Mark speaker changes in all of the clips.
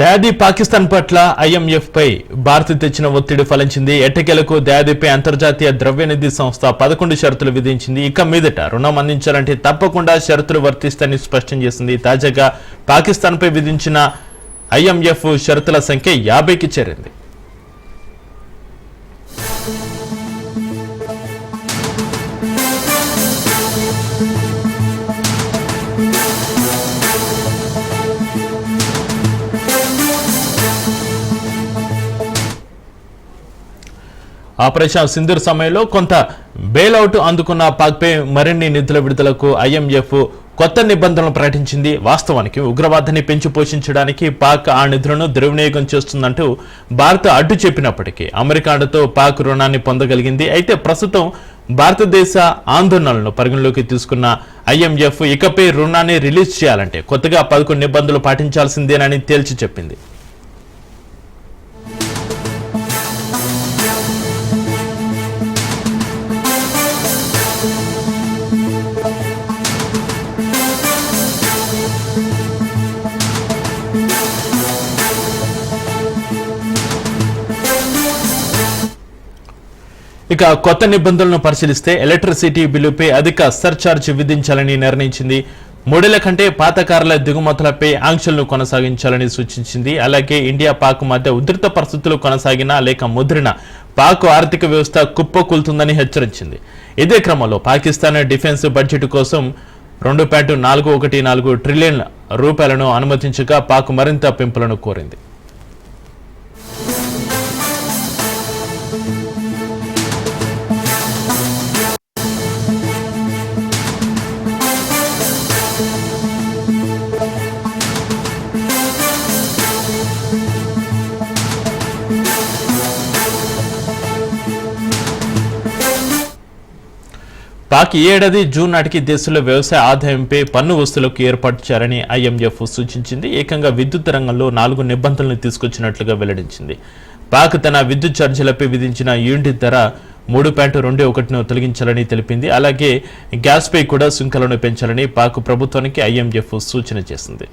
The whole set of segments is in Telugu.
Speaker 1: దయాది పాకిస్తాన్ పట్ల ఐఎంఎఫ్ పై భారత్ తెచ్చిన ఒత్తిడి ఫలించింది. ఎట్టకేలకు దయాదిపై అంతర్జాతీయ ద్రవ్యనిధి సంస్థ 11 షరతులు విధించింది. ఇక మీదట రుణం అందించాలంటే తప్పకుండా షరతులు వర్తిస్తాయని స్పష్టం చేసింది. తాజాగా పాకిస్తాన్ పై విధించిన ఐఎంఎఫ్ షరతుల సంఖ్య 50కి చేరింది. ఆపరేషన్ సింధూర్ సమయంలో కొంత బెయిల్అవుట్ అందుకున్న పాక్పై మరిన్ని నిధుల విడుదలకు ఐఎంఎఫ్ కొత్త నిబంధనలు ప్రకటించింది. వాస్తవానికి ఉగ్రవాదాన్ని పెంచి పోషించడానికి పాక్ ఆ నిధులను దుర్వినియోగం చేస్తుందంటూ భారత్ అడ్డు చెప్పినప్పటికీ అమెరికా అండతో పాక్ రుణాన్ని పొందగలిగింది. అయితే ప్రస్తుతం భారతదేశ ఆందోళనలను పరిగణలోకి తీసుకున్న ఐఎంఎఫ్ ఇకపై రుణాన్ని రిలీజ్ చేయాలంటే కొత్తగా 11 నిబంధనలు పాటించాల్సిందేనని తేల్చి చెప్పింది. ఇక కొత్త నిబంధనలను పరిశీలిస్తే ఎలక్ట్రిసిటీ బిల్లుపై అధిక సర్ఛార్జ్ విధించాలని నిర్ణయించింది. 3 ఏళ్ల కంటే పాత కార్ల దిగుమతులపై ఆంక్షలను కొనసాగించాలని సూచించింది. అలాగే ఇండియా పాక్ మధ్య ఉధృత పరిస్థితులు కొనసాగినా లేక ముద్రిన పాక్ ఆర్థిక వ్యవస్థ కుప్పకూలుతుందని హెచ్చరించింది. ఇదే క్రమంలో పాకిస్తాన్ డిఫెన్స్ బడ్జెట్ కోసం 2.414 ట్రిలియన్ రూపాయలను అనుమతించగా పాక్ మరింత పెంపులను కోరింది. పాక్ ఈ ఏడాది జూన్ నాటికి దేశంలో వ్యవసాయ ఆదాయంపై పన్ను వసూలుకు ఏర్పాటు చేయాలని ఐఎంఎఫ్ సూచించింది. ఏకంగా విద్యుత్ రంగంలో 4 నిబంధనలు తీసుకొచ్చినట్లుగా వెల్లడించింది. పాక్ తన విద్యుత్ ఛార్జీలపై విధించిన యూనిట్ ధర 3.21ను తొలగించాలని తెలిపింది. అలాగే గ్యాస్పై కూడా సుంకాలను పెంచాలని పాక్ ప్రభుత్వానికి ఐఎంఎఫ్ సూచన చేసింది.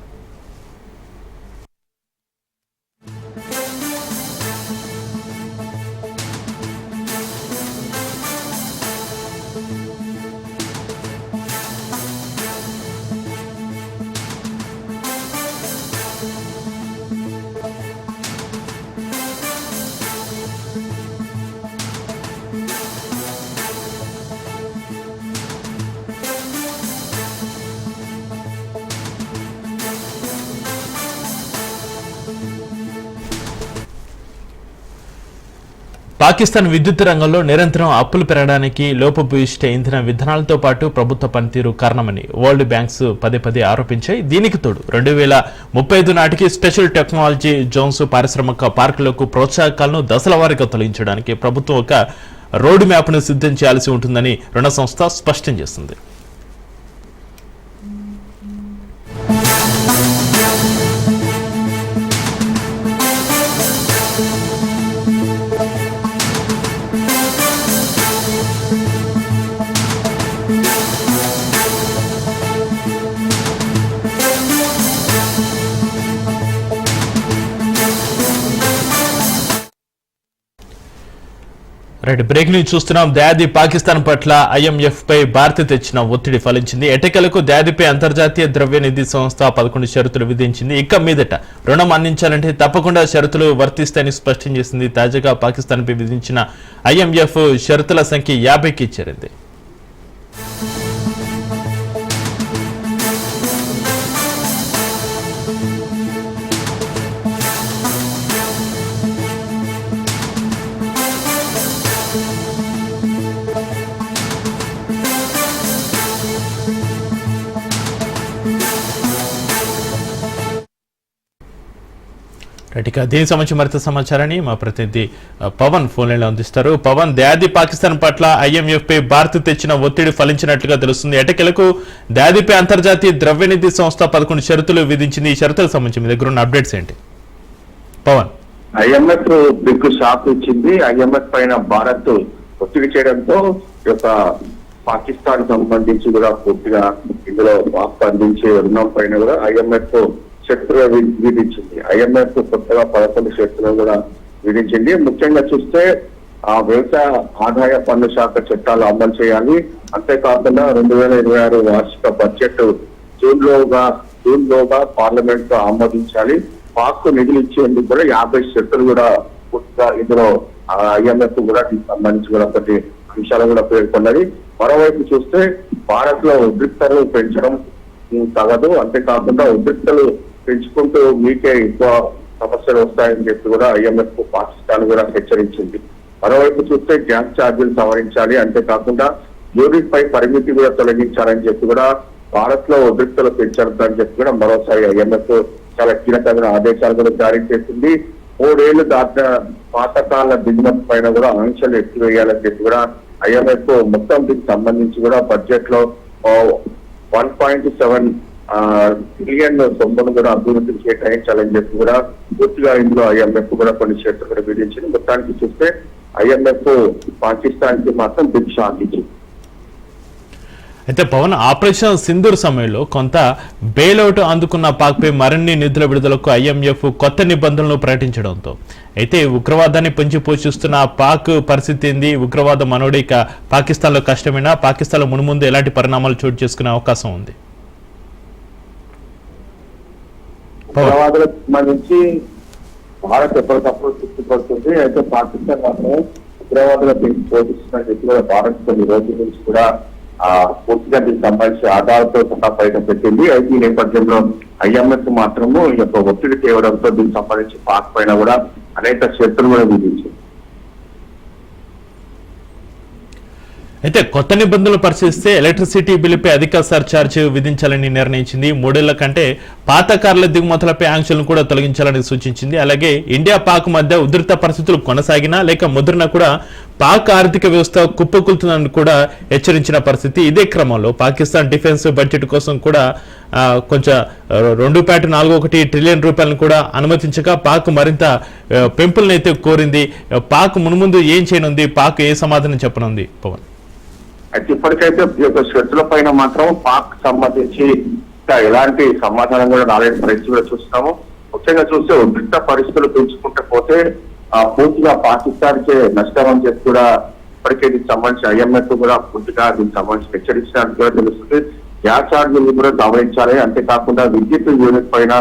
Speaker 1: పాకిస్తాన్ విద్యుత్ రంగంలో నిరంతరం అప్పులు పెరగడానికి లోపభూయిష్ట ఇంధన విధానాలతో పాటు ప్రభుత్వ పనితీరు కారణమని వరల్డ్ బ్యాంక్స్ పదే ఆరోపించాయి. దీనికి తోడు 2035 నాటికి స్పెషల్ టెక్నాలజీ జోన్స్ పారిశ్రామిక పార్కులకు ప్రోత్సాహకాలను దశల వారీగా తొలగించడానికి ప్రభుత్వం ఒక రోడ్ మ్యాప్ను సిద్ధం చేయాల్సి ఉంటుందని రుణ సంస్థ స్పష్టం చేసింది. బ్రేక్ న్యూస్ చూస్తున్నాం. దయాది పాకిస్తాన్ పట్ల ఐఎంఎఫ్ పై భారత్ తెచ్చిన ఒత్తిడి ఫలించింది. ఎట్టకేలకు దయాదిపై అంతర్జాతీయ ద్రవ్యనిధి సంస్థ 11 షరతులు విధించింది. ఇక మీదట రుణం అందించాలంటే తప్పకుండా షరతులు వర్తిస్తాయని స్పష్టం చేసింది. తాజాగా పాకిస్తాన్ పై విధించిన ఐఎంఎఫ్ షరతుల సంఖ్య 50కి చేరింది. ఇక దీనికి సంబంధించి మరింత సమాచారాన్ని మా ప్రతినిధి పవన్ ఫోన్ లైన్లో అందిస్తారు. పవన్, దయాది పాకిస్తాన్ పట్ల ఐఎంఎఫ్ పై భారత్ తెచ్చిన ఒత్తిడి ఫలించినట్లుగా తెలుస్తుంది. ఎటకెలకు దయాదిపై అంతర్జాతీయ ద్రవ్యనిధి సంస్థ 11 షరతులు విధించింది. ఈ షరతులకు సంబంధించి మీ దగ్గర ఉన్న అప్డేట్స్ ఏంటి పవన్?
Speaker 2: ఐఎంఎఫ్ బిగ్ షాక్ ఇచ్చింది. ఐఎంఎఫ్ పైన భారత్ ఒత్తిడి చేయడంతో పాకిస్తాన్ సంబంధించి కూడా పూర్తిగా ఇందులో స్పందించే రుణం పైన కూడా ఐఎంఎఫ్ షరతులు విధించింది. IMF కొత్తగా 11 షరతులు కూడా విధించింది. ముఖ్యంగా చూస్తే ఆ వ్యవసాయ ఆదాయ పన్ను శాఖ చట్టాలు అమలు చేయాలి. అంతేకాకుండా 2026 వార్షిక బడ్జెట్ జూన్ లోగా పార్లమెంట్ తో ఆమోదించాలి. పాక్ నిధులు ఇచ్చేందుకు కూడా 50 షరతులు కూడా పూర్తిగా ఇందులో IMF కూడా దీనికి సంబంధించి కూడా కొన్ని అంశాలు కూడా పేర్కొన్నది. మరోవైపు చూస్తే భారత్ లో ఉద్రిక్తలు పెంచడం తగదు. అంతేకాకుండా ఉద్రిక్తలు పెంచుకుంటూ మీకే ఎక్కువ సమస్యలు వస్తాయని చెప్పి కూడా IMF పాకిస్తాన్ కూడా హెచ్చరించింది. మరోవైపు చూస్తే గ్యాస్ ఛార్జీలు సవరించాలి. అంతేకాకుండా యూనిట్ పై పరిమితి కూడా తొలగించాలని చెప్పి కూడా భారత్ లో ఉద్రిక్తలు పెంచాలని చెప్పి కూడా మరోసారి IMF చాలా కీలకమైన ఆదేశాలు కూడా జారీ చేసింది. 3 ఏళ్లు దాటిన పాతకాల దిగుమతి పైన కూడా ఆంక్షలు ఎత్తివేయాలని చెప్పి కూడా IMF మొత్తం దీనికి సంబంధించి కూడా బడ్జెట్ లో 1.7 ట్రిలియన్ సొమ్మును కూడా అభివృద్ధికి కేటాయించాలని చెప్పి కూడా పూర్తిగా ఇందులో IMF కూడా కొన్ని షరతులు కూడా విధించింది. మొత్తానికి చూస్తే IMF పాకిస్తాన్ కి మాత్రం బిగ్ షాక్ ఇచ్చింది.
Speaker 1: అయితే పవన్, ఆపరేషన్ సింధూర్ సమయంలో కొంత బెయిల్అవుట్ అందుకున్న పాక్పై మరిన్ని నిధుల విడుదలకు IMF కొత్త నిబంధనలు ప్రకటించడంతో అయితే ఉగ్రవాదాన్ని పెంచి పోషిస్తున్న పాక్ పరిస్థితి ఏంది? ఉగ్రవాద మనోడిక పాకిస్తాన్ లో కష్టమైనా పాకిస్తాన్ లో మున్ముందు ఎలాంటి పరిణామాలు చోటు చేసుకునే అవకాశం ఉంది?
Speaker 2: ఉగ్రవాదులకు సంబంధించి భారత్ ఎప్పటికప్పుడు తృప్తిపడుతుంది. అయితే పాకిస్తాన్ మాత్రం ఉగ్రవాదుల పెంచి పోషిస్తుందని చెప్పి కూడా భారత్ కొన్ని రోజుల నుంచి కూడా పూర్తిగా దీనికి సంబంధించి ఆధారాలతో సహా బయట పెట్టింది. అయితే ఈ నేపథ్యంలో IMF మాత్రము ఈ యొక్క ఒత్తిడి తేవడంతో దీనికి సంబంధించి పాక్ పైన కూడా అనేక షరతులు కూడా విధించింది.
Speaker 1: అయితే కొత్త నిబంధనలు పరిశీలిస్తే ఎలక్ట్రిసిటీ బిల్లుపై అధిక సర్ఛార్జ్ విధించాలని నిర్ణయించింది. 3 ఏళ్ల కంటే పాత కార్ల దిగుమతులపై ఆంక్షలను కూడా తొలగించాలని సూచించింది. అలాగే ఇండియా పాక్ మధ్య ఉధృత పరిస్థితులు కొనసాగినా లేక ముద్రన కూడా పాక్ ఆర్థిక వ్యవస్థ కుప్పకూలుతుందని కూడా హెచ్చరించిన పరిస్థితి. ఇదే క్రమంలో పాకిస్తాన్ డిఫెన్స్ బడ్జెట్ కోసం కూడా కొంచెం 2.41 ట్రిలియన్ రూపాయలను కూడా అనుమతించగా పాక్ మరింత పెంపులనైతే కోరింది. పాక్ మున్ముందు ఏం చేయనుంది? పాక్ ఏ సమాధానం చెప్పనుంది పవన్?
Speaker 2: అయితే ఇప్పటికైతే ఈ యొక్క షరతుల పైన మాత్రం పాక్ సంబంధించి ఎలాంటి సమాధానం కూడా రాలేని పరిస్థితి కూడా చూస్తున్నాము. ముఖ్యంగా చూస్తే ఉద్రిక్త పరిస్థితులు పెంచుకుంటే పోతే పూర్తిగా పాకిస్తాన్కే నష్టం అని చెప్పి కూడా ఇప్పటికే దీనికి సంబంధించి IMF కూడా పూర్తిగా దీనికి సంబంధించి హెచ్చరించినట్టు కూడా తెలుస్తుంది. గ్యాస్ ఛార్జీలు కూడా గమనించాలి. అంతేకాకుండా విద్యుత్ యూనిట్ పైన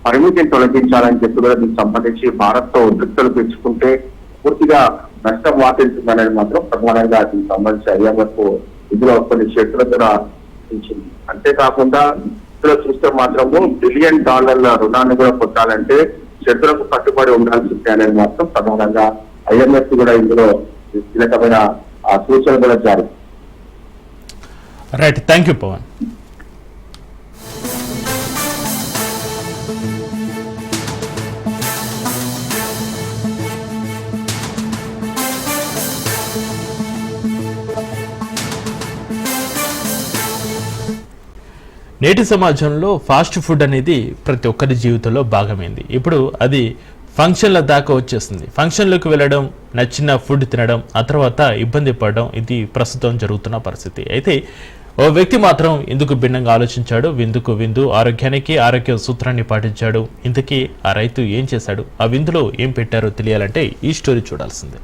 Speaker 2: పరిమితిని తొలగించాలని చెప్పి కూడా దీనికి సంబంధించి భారత్ తో ఉద్రిక్తలు పెంచుకుంటే పూర్తిగా నష్టం వాటిల్తుందనేది మాత్రం ప్రధానంగా దీనికి సంబంధించి IMF ఇందులో కొన్ని షరతులు కూడా ఇచ్చింది. అంతేకాకుండా ఇందులో చూస్తే మాత్రము $1 బిలియన్ రుణాన్ని కూడా పొందాలంటే షరతులకు కట్టుబడి ఉండాల్సిందే అనేది మాత్రం ప్రధానంగా IMF కూడా ఇందులో కీలకమైన సూచనలు కూడా జారీ.
Speaker 1: Right, thank you Pavan. నేటి సమాజంలో ఫాస్ట్ ఫుడ్ అనేది ప్రతి ఒక్కరి జీవితంలో భాగమైంది. ఇప్పుడు అది ఫంక్షన్ల దాకా వచ్చేస్తుంది. ఫంక్షన్లకు వెళ్ళడం, నచ్చిన ఫుడ్ తినడం, ఆ తర్వాత ఇబ్బంది పడడం, ఇది ప్రస్తుతం జరుగుతున్న పరిస్థితి. అయితే ఓ వ్యక్తి మాత్రం ఇందుకు భిన్నంగా ఆలోచించాడు. విందుకు విందు, ఆరోగ్యానికి ఆరోగ్య సూత్రాన్ని పాటించాడు. ఇంతకీ ఆ రైతు ఏం చేశాడు? ఆ విందులో ఏం పెట్టారో తెలియాలంటే ఈ స్టోరీ చూడాల్సిందే.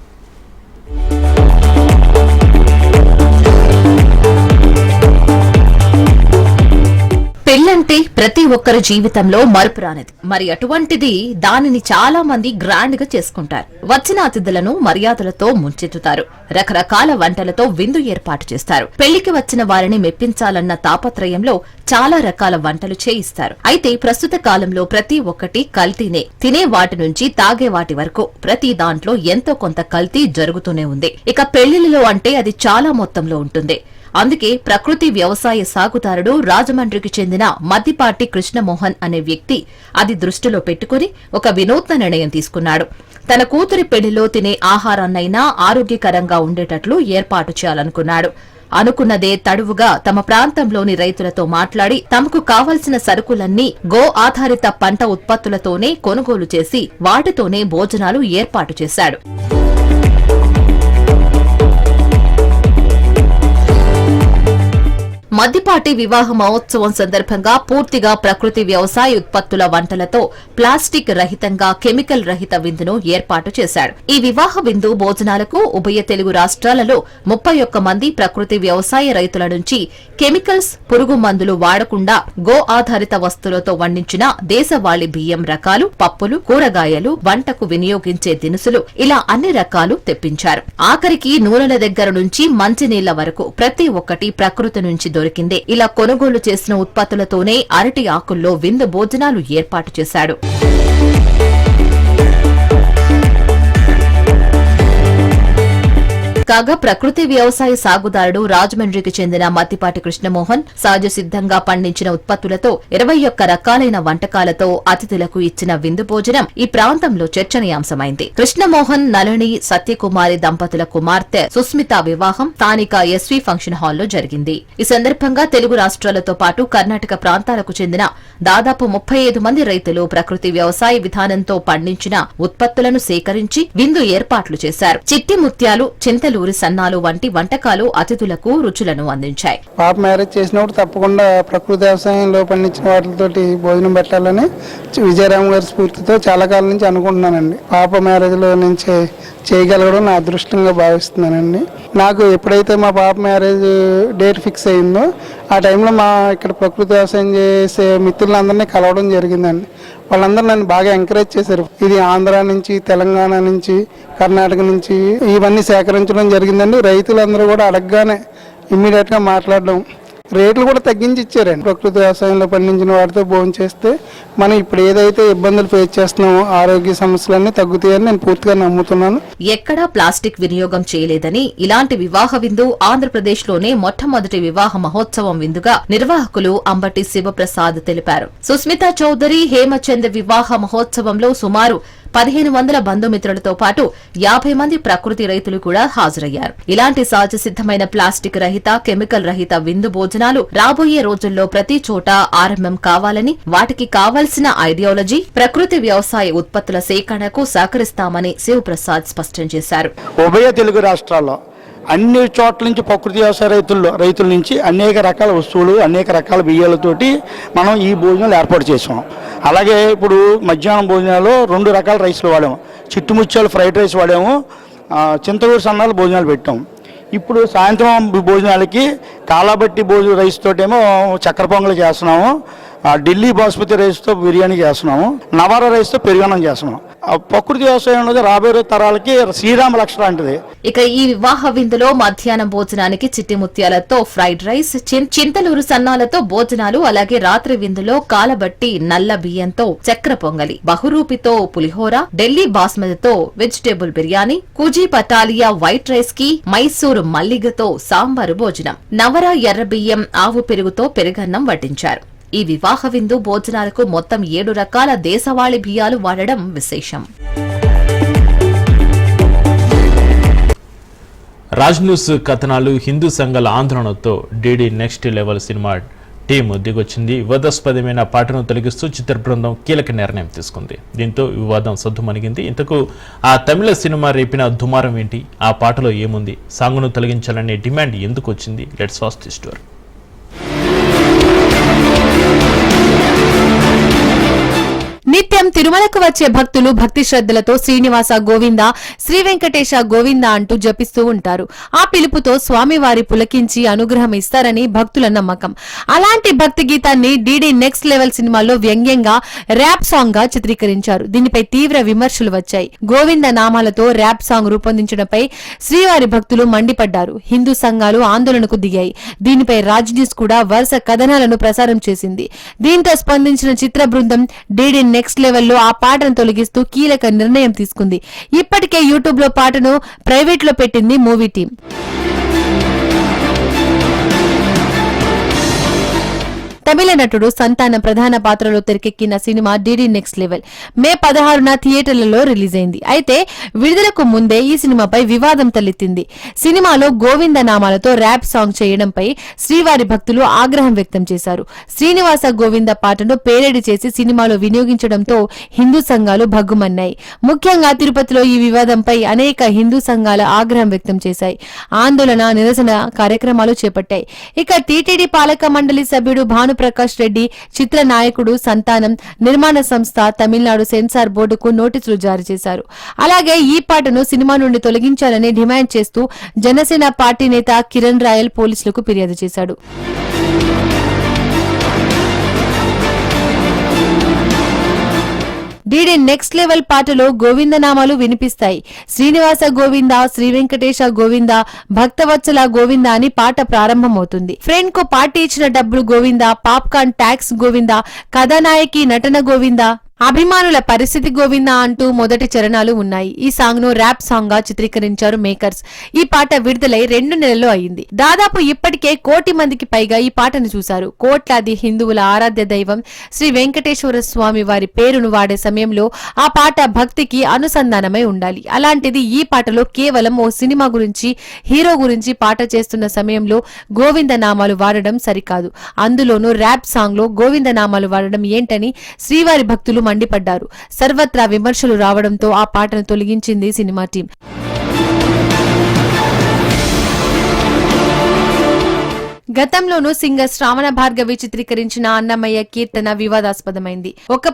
Speaker 3: పెళ్ళంటే ప్రతి ఒక్కరి జీవితంలో మరుపురానిది. మరి అటువంటిది దానిని చాలా మంది గ్రాండ్ గా చేసుకుంటారు. వచ్చిన అతిథులను మర్యాదలతో ముంచెత్తుతారు. రకరకాల వంటలతో విందు ఏర్పాటు చేస్తారు. పెళ్లికి వచ్చిన వారిని మెప్పించాలన్న తాపత్రయంలో చాలా రకాల వంటలు చేయిస్తారు. అయితే ప్రస్తుత కాలంలో ప్రతి ఒక్కటి కల్తీనే. తినే వాటి నుంచి తాగే వాటి వరకు ప్రతి దాంట్లో ఎంతో కొంత కల్తీ జరుగుతూనే ఉంది. ఇక పెళ్లిళ్లలో అంటే అది చాలా మొత్తంలో ఉంటుంది. అందుకే ప్రకృతి వ్యవసాయ సాగుదారుడు రాజమండ్రికి చెందిన మద్దిపాటి కృష్ణమోహన్ అనే వ్యక్తి అది దృష్టిలో పెట్టుకుని ఒక వినూత్న నిర్ణయం తీసుకున్నాడు. తన కూతురి పెళ్లిలో తినే ఆహారాన్నైనా ఆరోగ్యకరంగా ఉండేటట్లు ఏర్పాటు చేయాలనుకున్నాడు. అనుకున్నదే తడువుగా తమ ప్రాంతంలోని రైతులతో మాట్లాడి తమకు కావలసిన సరుకులన్నీ గో ఆధారిత పంట ఉత్పత్తులతోనే కొనుగోలు చేసి వాటితోనే భోజనాలు ఏర్పాటు చేశాడు. మద్దిపాటి వివాహ మహోత్సవం సందర్భంగా పూర్తిగా ప్రకృతి వ్యవసాయ ఉత్పత్తుల వంటలతో ప్లాస్టిక్ రహితంగా కెమికల్ రహిత విందును ఏర్పాటు చేశాడు. ఈ వివాహ విందు భోజనాలకు ఉభయ తెలుగు రాష్ట్రాలలో 31 మంది ప్రకృతి వ్యవసాయ రైతుల నుంచి కెమికల్స్, పురుగు మందులు వాడకుండా గో ఆధారిత వస్తువులతో వండించిన దేశవాళీ బియ్యం రకాలు, పప్పులు, కూరగాయలు, వంటకు వినియోగించే దినుసులు ఇలా అన్ని రకాలు తెప్పించారు. ఆఖరికి నూనెల దగ్గర నుంచి మంచినీళ్ల వరకు ప్రతి ఒక్కటి ప్రకృతి నుంచి దొరికిందే. ఇలా కొనుగోలు చేసిన ఉత్పత్తులతోనే అరటి ఆకుల్లో విందు భోజనాలు ఏర్పాటు చేశాడు. కాగా ప్రకృతి వ్యవసాయ సాగుదారుడు రాజమండ్రికి చెందిన మద్దిపాటి కృష్ణమోహన్ సహజ సిద్దంగా పండించిన ఉత్పత్తులతో 21 రకాలైన వంటకాలతో అతిథులకు ఇచ్చిన విందు భోజనం ఈ ప్రాంతంలో చర్చనీయాంశమైంది. కృష్ణమోహన్, నళిని, సత్యకుమారి దంపతుల కుమార్తె సుస్మిత వివాహం స్థానిక ఎస్వీ ఫంక్షన్ హాల్లో జరిగింది. ఈ సందర్భంగా తెలుగు రాష్ట్రాలతో పాటు కర్ణాటక ప్రాంతాలకు చెందిన దాదాపు 35 మంది రైతులు ప్రకృతి వ్యవసాయ విధానంతో పండించిన ఉత్పత్తులను సేకరించి విందు ఏర్పాట్లు చేశారు. చిట్టి ముత్యాలు, చింతలు, సన్నాలు వంటి వంటకాలు అతిథులకు రుచులను అందించాయి.
Speaker 4: పాప మ్యారేజ్ చేసినప్పుడు తప్పకుండా ప్రకృతి వ్యవసాయంలో పండించిన వాటితోటి భోజనం పెట్టాలని విజయరామ్ గారి స్ఫూర్తితో చాలా కాలం నుంచి అనుకుంటున్నానండి. పాప మ్యారేజ్ లో నుంచి చేయగలగడం నా అదృష్టంగా భావిస్తున్నానండి. నాకు ఎప్పుడైతే మా పాప మ్యారేజ్ డేట్ ఫిక్స్ అయిందో ఆ టైంలో మా ఇక్కడ ప్రకృతి వ్యవసాయం చేసే మిత్రులందరినీ కలవడం జరిగిందండి. వాళ్ళందరూ నన్ను బాగా ఎంకరేజ్ చేశారు. ఇది ఆంధ్ర నుంచి, తెలంగాణ నుంచి, కర్ణాటక నుంచి ఇవన్నీ సేకరించడం జరిగిందండి. రైతులందరూ కూడా అడగగానే ఇమ్మీడియట్ గా మాట్లాడడం, రేట్లు కూడా తగ్గించి ఇచ్చారండి. ప్రకృతి వ్యవసాయంలో పండించిన వాటితో భోజనం చేస్తే మనం ఇప్పుడు ఏదైతే ఇబ్బందులు ఫేస్ చేస్తున్నామో ఆరోగ్య సమస్యలన్నీ తగ్గుతాయని నేను పూర్తిగా నమ్ముతున్నాను.
Speaker 3: ఎక్కడా ప్లాస్టిక్ వినియోగం చేయలేదని, ఇలాంటి వివాహ విందు ఆంధ్రప్రదేశ్లోనే మొట్టమొదటి వివాహ మహోత్సవం విందుగా నిర్వాహకులు అంబటి శివప్రసాద్ తెలిపారు. సుస్మిత చౌదరి, హేమచంద్ వివాహ మహోత్సవంలో సుమారు 1500 బంధుమిత్రులతో పాటు 50 మంది ప్రకృతి రైతులు కూడా హాజరయ్యారు. ఇలాంటి సహజ సిద్దమైన ప్లాస్టిక్ రహిత, కెమికల్ రహిత విందు భోజనాలు రాబోయే రోజుల్లో ప్రతి చోట ఆరంభం కావాలని, వాటికి కావాల్సిన ఐడియాలజీ ప్రకృతి వ్యవసాయ ఉత్పత్తుల సేకరణకు సహకరిస్తామని శివప్రసాద్ స్పష్టం చేశారు.
Speaker 5: ఉభయ తెలుగు రాష్ట్రాల్లో అన్ని చోట్ల నుంచి ప్రకృతి వ్యవసాయ రైతుల నుంచి అనేక రకాల వస్తువులు, అనేక రకాల బియ్యాలతోటి మనం ఈ భోజనాలు ఏర్పాటు చేసాం. అలాగే ఇప్పుడు మధ్యాహ్నం భోజనాలు 2 రకాల రైస్లు వాడాము. చిట్టుముత్యాలు ఫ్రైడ్ రైస్ వాడాము, చింతగూరు సన్నాలు భోజనాలు పెట్టాం. ఇప్పుడు సాయంత్రం భోజనాలకి కాలాబట్టి రైస్ తోటేమో చక్కెర పొంగలు చేస్తున్నాము, ఢిల్లీ బాస్మతి రైస్తో బిర్యానీ చేస్తున్నాము, నవారా రైస్తో పెరుగన్నం చేస్తున్నాము. ప్రకృతి వ్యవసాయం అనేది రాబోయే తరాలకి శ్రీరామ లక్ష్యం లాంటిది.
Speaker 3: ఇక ఈ వివాహ విందులో మధ్యాహ్నం భోజనానికి చిట్టి ముత్యాలతో ఫ్రైడ్ రైస్, చింతలూరు సన్నాలతో భోజనాలు, అలాగే రాత్రి విందులో కాలబట్టి నల్ల బియ్యంతో చక్ర పొంగలి, బహురూపితో పులిహోర, ఢిల్లీ బాస్మతితో vegetable biryani, Kuji Patalia white rice కి మైసూరు మల్లిగతో సాంబారు భోజనం, నవరా ఎర్ర బియ్యం, ఆవు పెరుగుతో పెరుగన్నం వడ్డించారు. ఈ వివాహ విందు భోజనాలకు మొత్తం 7 రకాల దేశవాళీ బియ్యాలు వాడడం విశేషం.
Speaker 1: రాజ్ న్యూస్ కథనాలు, హిందూ సంఘాల ఆందోళనతో DD next level cinema team దిగొచ్చింది. వివాదాస్పదమైన పాటను తొలగిస్తూ చిత్ర బృందం కీలక నిర్ణయం తీసుకుంది. దీంతో వివాదం సద్దుమణిగింది. ఇంతకు ఆ తమిళ సినిమా రేపిన దుమారం ఏంటి? ఆ పాటలో ఏముంది? సాంగ్ను తొలగించాలనే డిమాండ్ ఎందుకు వచ్చింది? Let's watch the story.
Speaker 6: నిత్యం తిరుమలకు వచ్చే భక్తులు భక్తి శ్రద్ధలతో శ్రీనివాస గోవింద, శ్రీ వెంకటేశ గోవింద అంటూ జపిస్తూ ఉంటారు. ఆ పిలుపుతో స్వామివారి పులకించి అనుగ్రహం ఇస్తారని భక్తుల నమ్మకం. అలాంటి భక్తి గీతాన్ని డీడీ నెక్స్ట్ లెవెల్ సినిమాలో వ్యంగ్యంగా ర్యాప్ సాంగ్ గా చిత్రీకరించారు. దీనిపై తీవ్ర విమర్శలు వచ్చాయి. గోవింద నామాలతో ర్యాప్ సాంగ్ రూపొందించడంపై శ్రీవారి భక్తులు మండిపడ్డారు. హిందూ సంఘాలు ఆందోళనకు దిగాయి. దీనిపై రాజ్ న్యూస్ కూడా వరుస కథనాలను ప్రసారం చేసింది. దీంతో స్పందించిన చిత్ర బృందం డీడీ నెక్స్ట్ లెవెల్లో ఆ పాటను తొలగిస్తూ కీలక నిర్ణయం తీసుకుంది. ఇప్పటికే యూట్యూబ్ లో పాటను ప్రైవేట్ లో పెట్టింది మూవీ టీం. తమిళ నటుడు సంతానం ప్రధాన పాత్రలో తెరకెక్కిన సినిమా డీడీ నెక్స్ట్ లెవెల్ మే 16న థియేటర్లలో రిలీజ్ అయింది. అయితే విడుదలకు ముందే ఈ సినిమాపై వివాదం తలెత్తింది. సినిమాలో గోవింద నామాలతో ర్యాప్ సాంగ్ చేయడంపై శ్రీవారి భక్తులు ఆగ్రహం వ్యక్తం చేశారు. శ్రీనివాస గోవింద పాటను పేరేడి చేసి సినిమాలో వినియోగించడంతో హిందూ సంఘాలు భగ్గుమన్నాయి. ముఖ్యంగా తిరుపతిలో ఈ వివాదంపై అనేక హిందూ సంఘాల ఆగ్రహం వ్యక్తం చేశాయి. ఆందోళన, నిరసన కార్యక్రమాలు చేపట్టాయి. ఇక టీటీడీ పాలక మండలి సభ్యుడు భానుప్రకాష్ రెడ్డి, చిత్ర నాయకుడు సంతానం, నిర్మాణ సంస్థ తమిళనాడు సెన్సార్ బోర్డుకు నోటీసులు జారీ చేశారు. అలాగే ఈ పాటను సినిమా నుండి తొలగించాలని డిమాండ్ చేస్తూ జనసేన పార్టీ నేత కిరణ్ రాయల్ పోలీసులకు ఫిర్యాదు చేశాడు. డీడీ నెక్స్ట్ లెవెల్ పాటలో గోవిందనామాలు వినిపిస్తాయి. శ్రీనివాస గోవింద, శ్రీ వెంకటేశ గోవింద, భక్తవత్సల గోవింద అని పాట ప్రారంభమవుతుంది. ఫ్రెండ్ కు పార్టీ ఇచ్చిన డబ్బులు గోవింద, పాప్కార్న్ ట్యాక్స్ గోవింద, కథానాయకి నటన గోవింద, అభిమానుల పరిస్థితి గోవింద అంటూ మొదటి చరణాలు ఉన్నాయి. ఈ సాంగ్ ను ర్యాప్ సాంగ్ గా చిత్రీకరించారు మేకర్స్. ఈ పాట విడుదలై 2 నెలల్లో అయింది. దాదాపు ఇప్పటికే 1 కోటి మందికి పైగా ఈ పాటను చూశారు. కోట్లాది హిందువుల ఆరాధ్య దైవం శ్రీ వెంకటేశ్వర స్వామి వారి పేరును వాడే సమయంలో ఆ పాట భక్తికి అనుసంధానమై ఉండాలి. అలాంటిది ఈ పాటలో కేవలం ఓ సినిమా గురించి, హీరో గురించి పాట చేస్తున్న సమయంలో గోవింద నామాలు వాడడం సరికాదు. అందులోనూ ర్యాప్ సాంగ్ లో గోవింద నామాలు వాడడం ఏంటని శ్రీవారి భక్తులు మండిపడ్డారు. సర్వత్రా విమర్శలు రావడంతో ఆ పాటను తొలగించింది సినిమా టీం. గతంలోనూ సింగర్ శ్రావణ భార్గవి చిత్రీకరించిన అన్నమయ్య కీర్తన వివాదాస్పదమైంది. ఒక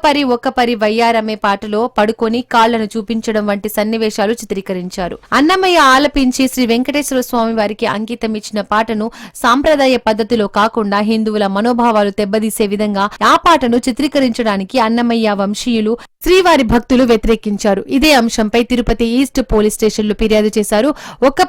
Speaker 6: పరి వయ్యారమే పాటలో పడుకొని కాళ్లను చూపించడం వంటి సన్నివేశాలు చిత్రీకరించారు. అన్నమయ్య ఆలపించి శ్రీ వెంకటేశ్వర స్వామి వారికి అంకితం ఇచ్చిన పాటను సాంప్రదాయ పద్ధతిలో కాకుండా హిందువుల మనోభావాలు దెబ్బతీసే విధంగా ఆ పాటను చిత్రీకరించడానికి అన్నమయ్య వంశీయులు, శ్రీవారి భక్తులు వ్యతిరేకించారు. ఇదే అంశంపై తిరుపతి ఈస్ట్ పోలీస్ స్టేషన్లో ఫిర్యాదు చేశారు. ఒక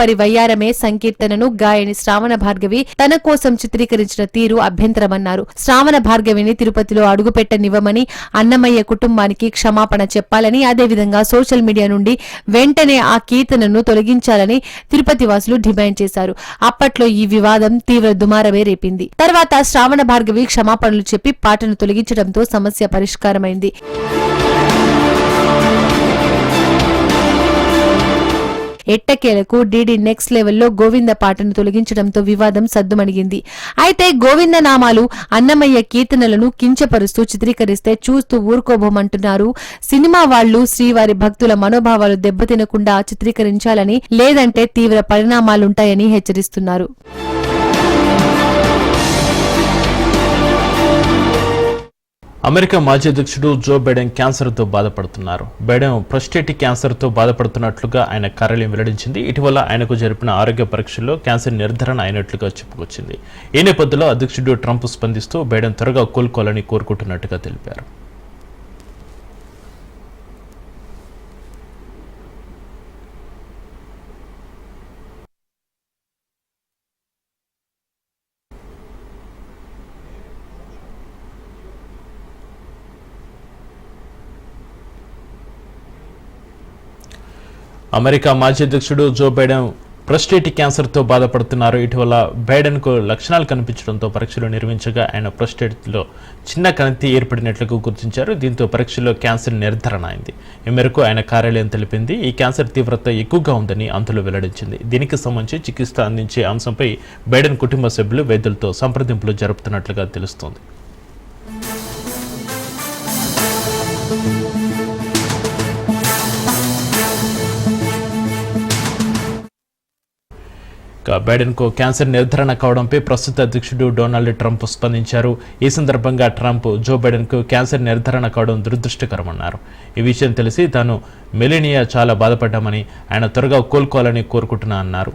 Speaker 6: పరి వయ్యారమే సంకీర్తనను గాయని శ్రావణ భార్గవి తన కోసం చిత్రీకరించిన తీరు అభ్యంతరమన్నారు. శ్రావణ భార్గవిని తిరుపతిలో అడుగుపెట్టనివ్వమని, అన్నమయ్య కుటుంబానికి క్షమాపణ చెప్పాలని, అదేవిధంగా సోషల్ మీడియా నుండి వెంటనే ఆ కీర్తనను తొలగించాలని తిరుపతి వాసులు డిమాండ్ చేశారు. అప్పట్లో ఈ వివాదం తీవ్ర దుమారమే రేపింది. తర్వాత శ్రావణ భార్గవి క్షమాపణలు చెప్పి పాటను తొలగించడంతో సమస్య పరిష్కారమైంది. ఎట్టకేలకు డీడీ నెక్స్ట్ లెవెల్లో గోవింద పాటను తొలగించడంతో వివాదం సద్దుమణిగింది. అయితే గోవింద నామాలు, అన్నమయ్య కీర్తనలను కించపరుస్తూ చిత్రీకరిస్తే చూస్తూ ఊరుకోబోమంటున్నారు సినిమా వాళ్లు. శ్రీవారి భక్తుల మనోభావాలు దెబ్బతినకుండా చిత్రీకరించాలని, లేదంటే తీవ్ర పరిణామాలుంటాయని హెచ్చరిస్తున్నారు.
Speaker 1: అమెరికా మాజీ అధ్యక్షుడు జో బైడెన్ క్యాన్సర్తో బాధపడుతున్నారు. బైడెన్ ప్రొస్టేటిక్ క్యాన్సర్తో బాధపడుతున్నట్లుగా ఆయన కార్యాలయం వెల్లడించింది. ఇటీవల ఆయనకు జరిపిన ఆరోగ్య పరీక్షల్లో క్యాన్సర్ నిర్ధారణ అయినట్లుగా చెప్పుకొచ్చింది. ఈ నేపథ్యంలో అధ్యక్షుడు ట్రంప్ స్పందిస్తూ బైడెన్ త్వరగా కోలుకోవాలని కోరుకుంటున్నట్టుగా తెలిపారు. అమెరికా మాజీ అధ్యక్షుడు జో బైడెన్ ప్రొస్టేటిక్ క్యాన్సర్తో బాధపడుతున్నారు. ఇటీవల బైడెన్కు లక్షణాలు కనిపించడంతో పరీక్షలు నిర్వహించగా ఆయన ప్రొస్టేట్లో చిన్న కణితి ఏర్పడినట్లుగా గుర్తించారు. దీంతో పరీక్షలో క్యాన్సర్ నిర్ధారణ అయింది. ఈ మేరకు ఆయన కార్యాలయం తెలిపింది. ఈ క్యాన్సర్ తీవ్రత ఎక్కువగా ఉందని అందులో వెల్లడించింది. దీనికి సంబంధించి చికిత్స అందించే అంశంపై బైడెన్ కుటుంబ సభ్యులు వైద్యులతో సంప్రదింపులు జరుపుతున్నట్లుగా తెలుస్తోంది. బైడెన్కు క్యాన్సర్ నిర్ధారణ కావడంపై ప్రస్తుత అధ్యక్షుడు డొనాల్డ్ ట్రంప్ స్పందించారు. ఈ సందర్భంగా ట్రంప్ జో బైడెన్కు క్యాన్సర్ నిర్ధారణ కావడం దురదృష్టకరమన్నారు. ఈ విషయం తెలిసి తాను మెలేనియా చాలా బాధపడ్డామని, ఆయన త్వరగా కోలుకోవాలని కోరుకుంటున్నా అన్నారు.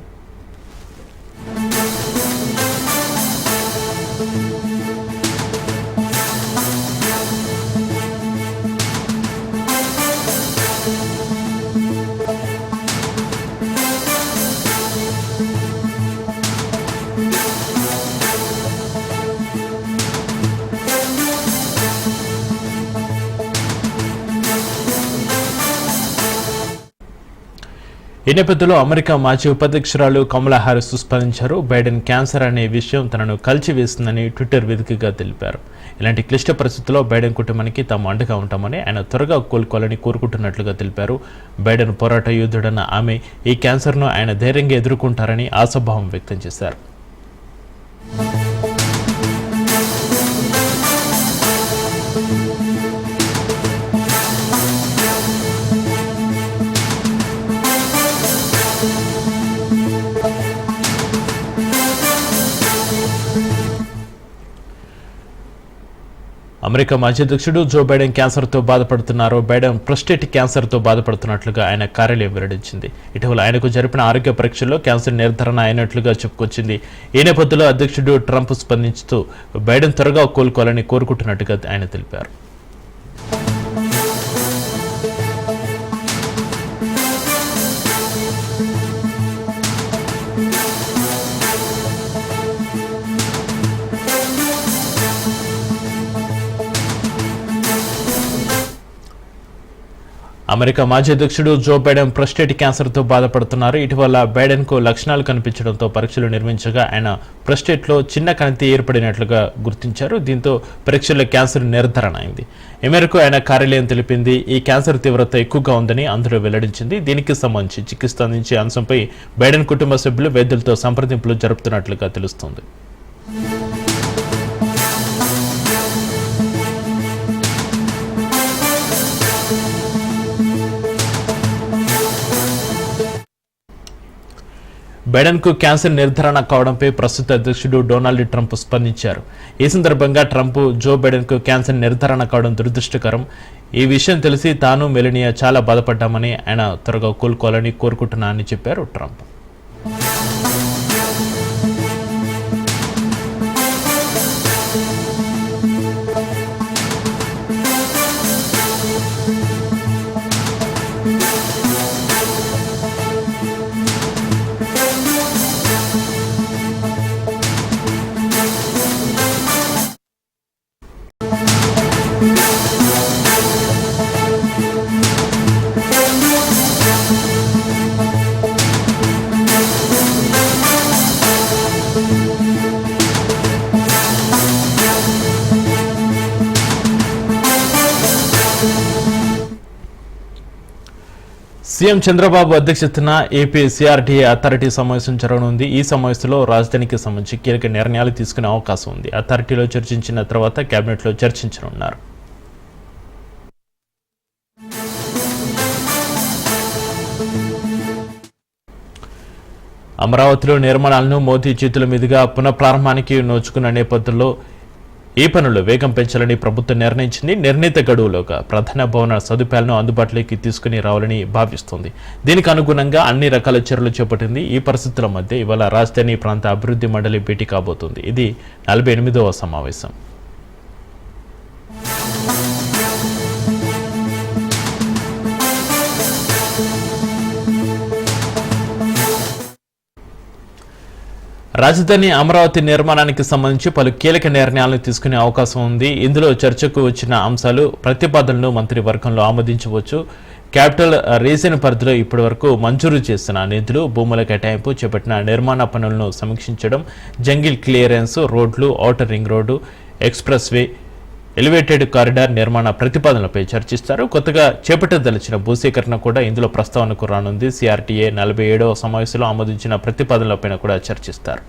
Speaker 1: ఈ నేపథ్యంలో అమెరికా మాజీ ఉపాధ్యక్షురాలు కమలా హారిస్ స్పందించారు. బైడెన్ క్యాన్సర్ అనే విషయం తనను కలిచివేస్తుందని ట్విట్టర్ వేదికగా తెలిపారు. ఇలాంటి క్లిష్ట పరిస్థితుల్లో బైడెన్ కుటుంబానికి తాము అండగా ఉంటామని, ఆయన త్వరగా కోలుకోవాలని కోరుకుంటున్నట్లుగా తెలిపారు. బైడెన్ పోరాట యోధుడన్న ఆమె ఈ క్యాన్సర్ను ఆయన ధైర్యంగా ఎదుర్కొంటారని ఆశాభావం వ్యక్తం చేశారు. అమెరికా మాజీ అధ్యక్షుడు జో బైడెన్ క్యాన్సర్తో బాధపడుతున్నారు. బైడెన్ ప్రొస్టేట్ క్యాన్సర్తో బాధపడుతున్నట్లుగా ఆయన కార్యాలయం వెల్లడించింది. ఇటీవల ఆయనకు జరిపిన ఆరోగ్య పరీక్షల్లో క్యాన్సర్ నిర్ధారణ అయినట్లుగా చెప్పుకొచ్చింది. ఈ నేపథ్యంలో అధ్యక్షుడు ట్రంప్ స్పందించుతూ బైడెన్ త్వరగా కోలుకోవాలని కోరుకుంటున్నట్టుగా ఆయన తెలిపారు. అమెరికా మాజీ అధ్యక్షుడు జో బైడెన్ ప్రొస్టేట్ క్యాన్సర్తో బాధపడుతున్నారు. ఇటీవల బైడెన్కు లక్షణాలు కనిపించడంతో పరీక్షలు నిర్వహించగా ఆయన ప్రొస్టేట్లో చిన్న కణితి ఏర్పడినట్లుగా గుర్తించారు. దీంతో పరీక్షల్లో క్యాన్సర్ నిర్ధారణ అయింది. ఈ మేరకు ఆయన కార్యాలయం తెలిపింది. ఈ క్యాన్సర్ తీవ్రత ఎక్కువగా ఉందని అందులో వెల్లడించింది. దీనికి సంబంధించి చికిత్స అందించే అంశంపై బైడెన్ కుటుంబ సభ్యులు వైద్యులతో సంప్రదింపులు జరుపుతున్నట్లుగా తెలుస్తోంది. బైడెన్కు క్యాన్సర్ నిర్ధారణ కావడంపై ప్రస్తుత అధ్యక్షుడు డొనాల్డ్ ట్రంప్ స్పందించారు. ఈ సందర్భంగా ట్రంప్ జో బైడెన్కు క్యాన్సర్ నిర్ధారణ కావడం దురదృష్టకరం. ఈ విషయం తెలిసి తాను మెలనియా చాలా బాధపడ్డామని, ఆయన త్వరగా కోలుకోవాలని కోరుకుంటున్నానని చెప్పారు ట్రంప్. సీఎం చంద్రబాబు అధ్యక్షతన ఏపీ సిఆర్డీఏ అథారిటీ సమావేశం జరగనుంది. ఈ సమావేశంలో రాజధానికి సంబంధించి కీలక నిర్ణయాలు తీసుకునే అవకాశం ఉంది. అథారిటీలో చర్చించిన తర్వాత కేబినెట్లో చర్చించనున్నారు. అమరావతిలో నిర్మాణాలను మోదీ చేతుల మీదుగా పునఃప్రారంభానికి నోచుకున్న నేపథ్యంలో ఈ పనులు వేగం పెంచాలని ప్రభుత్వం నిర్ణయించింది. నిర్ణీత గడువులోగా ప్రధాన భవన సదుపాయాలను అందుబాటులోకి తీసుకుని రావాలని భావిస్తోంది. దీనికి అనుగుణంగా అన్ని రకాల చర్యలు చేపట్టింది. ఈ పరిస్థితుల మధ్య ఇవాళ రాజధాని ప్రాంత అభివృద్ధి మండలి భేటీ కాబోతోంది. ఇది 48వ సమావేశం. రాజధాని అమరావతి నిర్మాణానికి సంబంధించి పలు కీలక నిర్ణయాలను తీసుకునే అవకాశం ఉంది. ఇందులో చర్చకు వచ్చిన అంశాలు, ప్రతిపాదనలు మంత్రివర్గంలో ఆమోదించవచ్చు. క్యాపిటల్ రీజన్ పరిధిలో ఇప్పటి వరకు మంజూరు చేసిన నిధులు, భూముల కేటాయింపు, చేపట్టిన నిర్మాణ పనులను సమీక్షించడం, జంగిల్ క్లియరెన్స్, రోడ్లు, outer ring road, express way, elevated corridor నిర్మాణ ప్రతిపాదనలపై చర్చిస్తారు. కొత్తగా చేపట్టదలిచిన భూసేకరణ కూడా ఇందులో ప్రస్తావనకు రానుంది. సిఆర్టీఏ 47వ సమావేశంలో ఆమోదించిన ప్రతిపాదనలపైన కూడా చర్చిస్తారు.